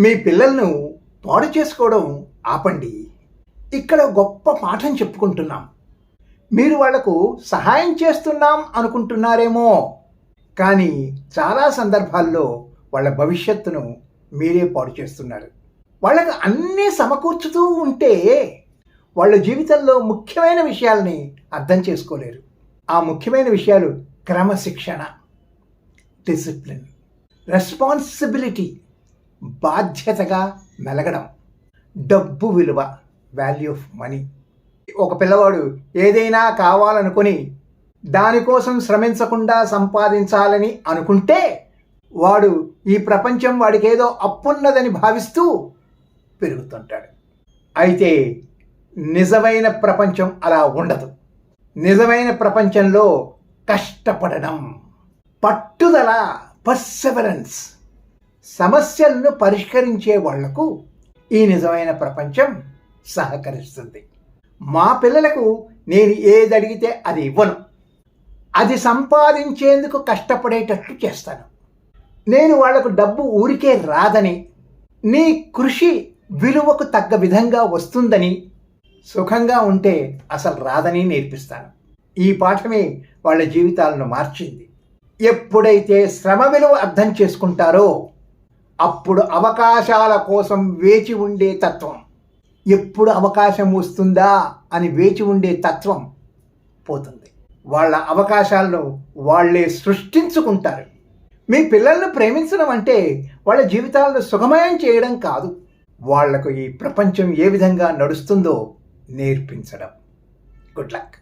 మీ పిల్లలను పాడు చేసుకోవడం ఆపండి. ఇక్కడ గొప్ప పాఠం చెప్పుకుంటున్నాం. మీరు వాళ్లకు సహాయం చేస్తున్నాం అనుకుంటున్నారేమో, కానీ చాలా సందర్భాల్లో వాళ్ళ భవిష్యత్తును మీరే పాడు చేస్తున్నారు. వాళ్ళకు అన్నీ సమకూర్చుతూ ఉంటే వాళ్ళ జీవితంలో ముఖ్యమైన విషయాల్ని అర్థం చేసుకోలేరు. ఆ ముఖ్యమైన విషయాలు క్రమశిక్షణ, డిసిప్లిన్, రెస్పాన్సిబిలిటీ, బాధ్యతగా మెలగడం, డబ్బు విలువ, వాల్యూ ఆఫ్ మనీ. ఒక పిల్లవాడు ఏదైనా కావాలనుకుని దానికోసం శ్రమించకుండా సంపాదించాలని అనుకుంటే వాడు ఈ ప్రపంచం వాడికి ఏదో అప్పున్నదని భావిస్తూ పెరుగుతుంటాడు. అయితే నిజమైన ప్రపంచం అలా ఉండదు. నిజమైన ప్రపంచంలో కష్టపడడం, పట్టుదల, పర్సెవరెన్స్, సమస్యలను పరిష్కరించే వాళ్లకు ఈ నిజమైన ప్రపంచం సహకరిస్తుంది. మా పిల్లలకు నేను ఏది అడిగితే అది ఇవ్వను. అది సంపాదించేందుకు కష్టపడేటట్లు చేస్తాను. నేను వాళ్లకు డబ్బు ఊరికే రాదని, నీ కృషి విలువకు తగ్గ విధంగా వస్తుందని, సుఖంగా ఉంటే అసలు రాదని నేర్పిస్తాను. ఈ పాఠమే వాళ్ళ జీవితాలను మార్చింది. ఎప్పుడైతే శ్రమ విలువ అర్థం చేసుకుంటారో అప్పుడు అవకాశాల కోసం వేచి ఉండే తత్వం, ఎప్పుడు అవకాశం వస్తుందా అని వేచి ఉండే తత్వం పోతుంది. వాళ్ళ అవకాశాలను వాళ్ళే సృష్టించుకుంటారు. మీ పిల్లలను ప్రేమించడం అంటే వాళ్ళ జీవితాలను సుఖమయం చేయడం కాదు, వాళ్లకు ఈ ప్రపంచం ఏ విధంగా నడుస్తుందో నేర్పించడం. Good luck.